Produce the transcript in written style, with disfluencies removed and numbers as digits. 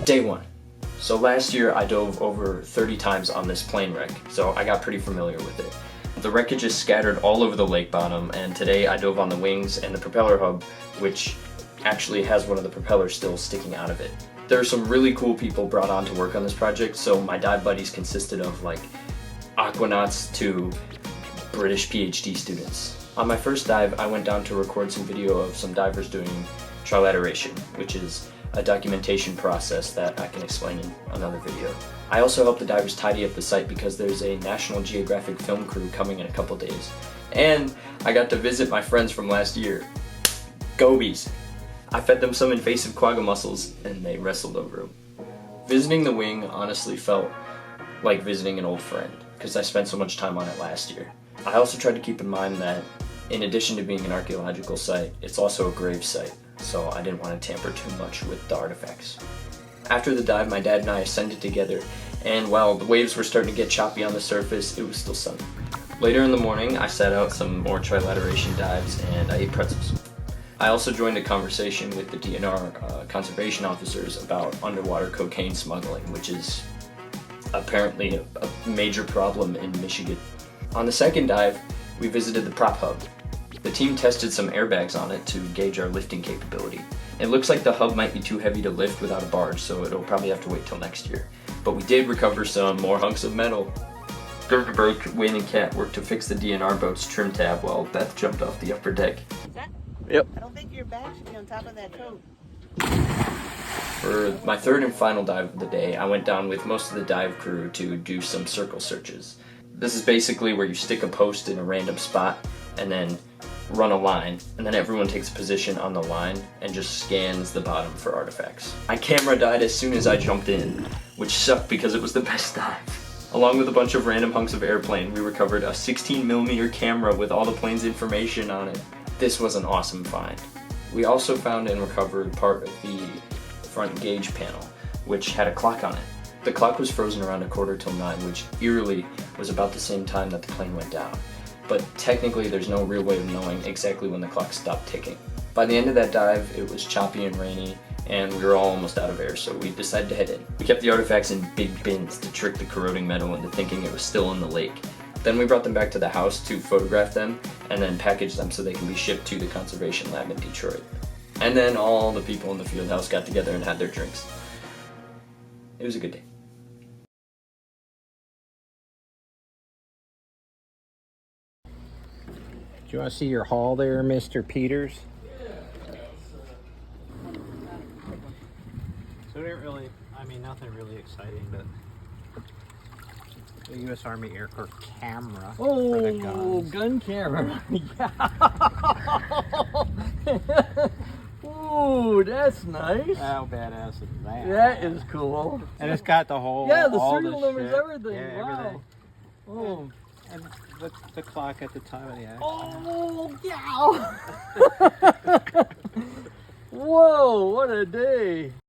Day 1. So last year I dove over 30 times on this plane wreck, so I got pretty familiar with it. The wreckage is scattered all over the lake bottom, and today I dove on the wings and the propeller hub, which actually has one of the propellers still sticking out of it. There are some really cool people brought on to work on this project, so my dive buddies consisted of like aquanauts to British PhD students. On my first dive, I went down to record some video of some divers doing trilateration, which is a documentation process that I can explain in another video. I also helped the divers tidy up the site because there's a National Geographic film crew coming in a couple days. And I got to visit my friends from last year. Gobies! I fed them some invasive quagga mussels and they wrestled over them. Visiting the wing honestly felt like visiting an old friend because I spent so much time on it last year. I also tried to keep in mind that in addition to being an archaeological site, it's also a grave site, so I didn't want to tamper too much with the artifacts. After the dive, my dad and I ascended together, and while the waves were starting to get choppy on the surface, it was still sunny. Later in the morning, I set out some more trilateration dives and I ate pretzels. I also joined a conversation with the DNR conservation officers about underwater cocaine smuggling, which is apparently a major problem in Michigan. On the second dive, we visited the prop hub. The team tested some airbags on it to gauge our lifting capability. It looks like the hub might be too heavy to lift without a barge, so it'll probably have to wait till next year. But we did recover some more hunks of metal. Dirk, Wayne, and Kat worked to fix the DNR boat's trim tab while Beth jumped off the upper deck. Is that? Yep. I don't think your bag should be on top of that coat. For my third and final dive of the day, I went down with most of the dive crew to do some circle searches. This is basically where you stick a post in a random spot and then run a line, and then everyone takes a position on the line and just scans the bottom for artifacts. My camera died as soon as I jumped in, which sucked because it was the best dive. Along with a bunch of random hunks of airplane, we recovered a 16mm camera with all the plane's information on it. This was an awesome find. We also found and recovered part of the front gauge panel, which had a clock on it. The clock was frozen around 9:15, which eerily was about the same time that the plane went down. But technically there's no real way of knowing exactly when the clock stopped ticking. By the end of that dive, it was choppy and rainy, and we were all almost out of air, so we decided to head in. We kept the artifacts in big bins to trick the corroding metal into thinking it was still in the lake. Then we brought them back to the house to photograph them, and then package them so they can be shipped to the conservation lab in Detroit. And then all the people in the field house got together and had their drinks. It was a good day. Do you want to see your haul there, Mr. Peters? So we didn't really, nothing really exciting, but the U.S. Army aircraft camera for the guns. Gun camera. Ooh, that's nice. How badass is that? That is cool. And it's got the whole, Yeah, the all serial numbers, shit. everything. Yeah, Wow. everything. Oh. And the clock at the time of the accident. Oh, yeah. Whoa, what a day.